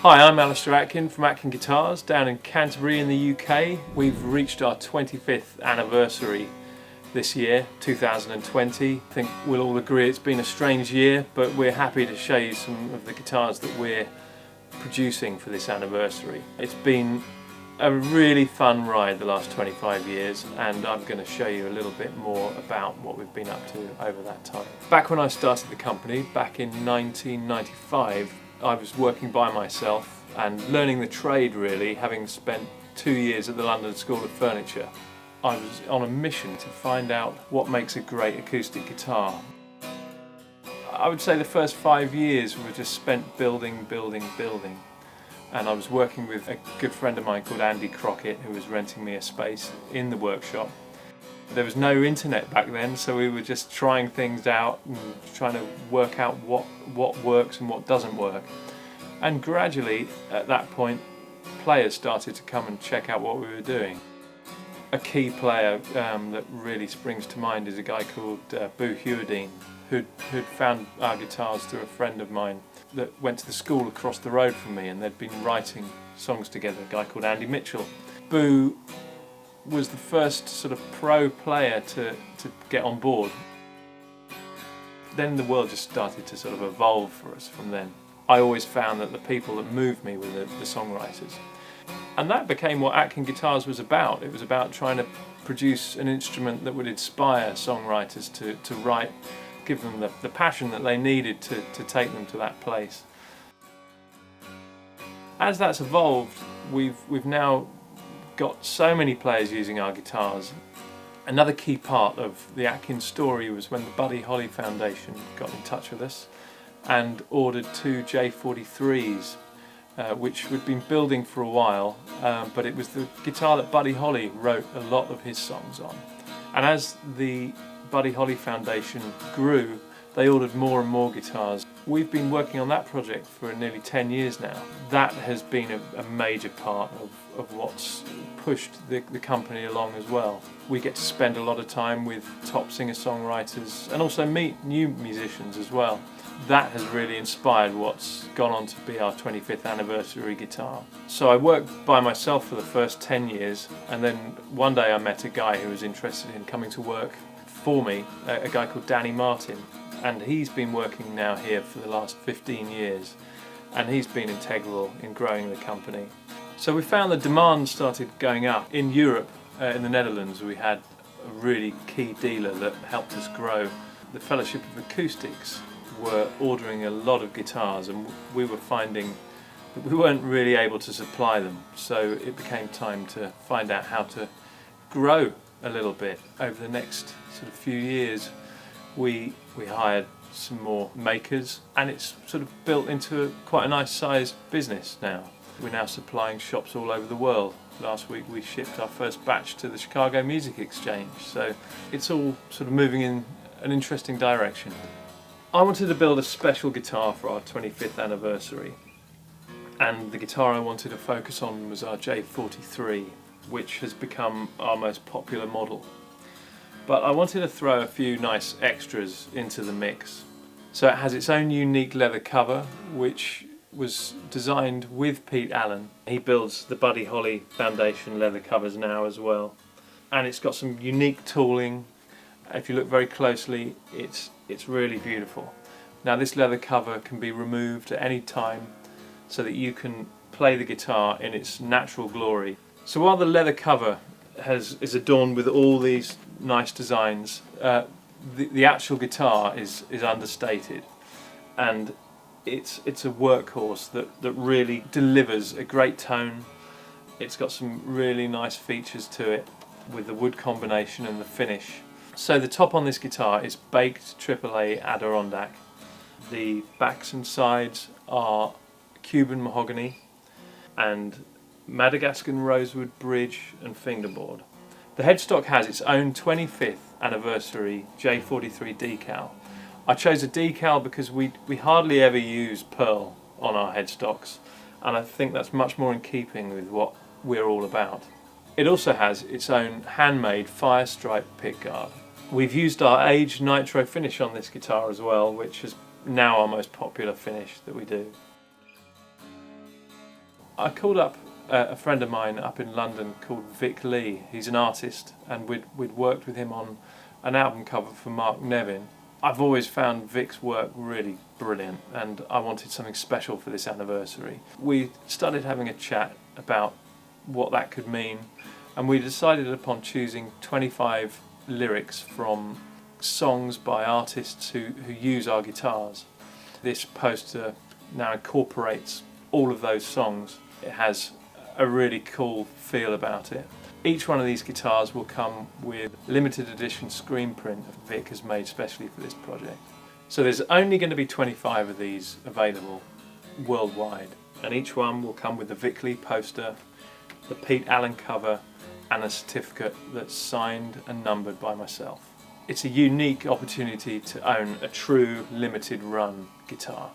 Hi, I'm Alistair Atkin from Atkin Guitars down in Canterbury in the UK. We've reached our 25th anniversary this year, 2020. I think we'll all agree it's been a strange year, but we're happy to show you some of the guitars that we're producing for this anniversary. It's been a really fun ride the last 25 years, and I'm going to show you a little bit more about what we've been up to over that time. Back when I started the company, back in 1995, I was working by myself and learning the trade really, having spent 2 years at the London School of Furniture. I was on a mission to find out what makes a great acoustic guitar. I would say the first 5 years were just spent building. And I was working with a good friend of mine called Andy Crockett, who was renting me a space in the workshop. There was no internet back then, so we were just trying things out and trying to work out what works and what doesn't work. And gradually, at that point, players started to come and check out what we were doing. A key player that really springs to mind is a guy called Boo Hewerdine, who'd found our guitars through a friend of mine that went to the school across the road from me, and they'd been writing songs together, a guy called Andy Mitchell. Boo was the first sort of pro player to get on board. Then the world just started to sort of evolve for us from then. I always found that the people that moved me were the songwriters. And that became what Atkin Guitars was about. It was about trying to produce an instrument that would inspire songwriters to write, give them the passion that they needed to take them to that place. As that's evolved, we've now got so many players using our guitars. Another key part of the Atkin story was when the Buddy Holly Foundation got in touch with us and ordered 2 J43s, which we'd been building for a while, but it was the guitar that Buddy Holly wrote a lot of his songs on. And as the Buddy Holly Foundation grew, they ordered more and more guitars. We've been working on that project for nearly 10 years now. That has been a major part of what's pushed the company along as well. We get to spend a lot of time with top singer-songwriters and also meet new musicians as well. That has really inspired what's gone on to be our 25th anniversary guitar. So I worked by myself for the first 10 years, and then one day I met a guy who was interested in coming to work for me, a guy called Danny Martin, and he's been working now here for the last 15 years, and he's been integral in growing the company. So we found the demand started going up. In Europe, in the Netherlands, we had a really key dealer that helped us grow. The Fellowship of Acoustics were ordering a lot of guitars, and we were finding that we weren't really able to supply them, so it became time to find out how to grow a little bit. Over the next sort of few years, we hired some more makers, and it's sort of built into quite a nice sized business now. We're now supplying shops all over the world. Last week we shipped our first batch to the Chicago Music Exchange, so it's all sort of moving in an interesting direction. I wanted to build a special guitar for our 25th anniversary, and the guitar I wanted to focus on was our J43, which has become our most popular model. But I wanted to throw a few nice extras into the mix. So it has its own unique leather cover, which was designed with Pete Allen. He builds the Buddy Holly Foundation leather covers now as well. And it's got some unique tooling. If you look very closely, it's really beautiful. Now this leather cover can be removed at any time so that you can play the guitar in its natural glory. So while the leather cover is adorned with all these nice designs, the actual guitar is understated, and it's a workhorse that really delivers a great tone. It's got some really nice features to it with the wood combination and the finish. So the top on this guitar is Baked AAA Adirondack. The backs and sides are Cuban Mahogany and Madagascan Rosewood bridge and fingerboard. The headstock has its own 25th anniversary J43 decal. I chose a decal because we hardly ever use pearl on our headstocks, and I think that's much more in keeping with what we're all about. It also has its own handmade fire stripe pickguard. We've used our aged nitro finish on this guitar as well, which is now our most popular finish that we do. I called up a friend of mine up in London called Vic Lee. He's an artist, and we'd worked with him on an album cover for Mark Nevin. I've always found Vic's work really brilliant, and I wanted something special for this anniversary. We started having a chat about what that could mean, and we decided upon choosing 25 lyrics from songs by artists who use our guitars. This poster now incorporates all of those songs. It has a really cool feel about it. Each one of these guitars will come with limited edition screen print that Vic has made specially for this project. So there's only going to be 25 of these available worldwide, and each one will come with the Vic Lee poster, the Pete Allen cover, and a certificate that's signed and numbered by myself. It's a unique opportunity to own a true limited run guitar.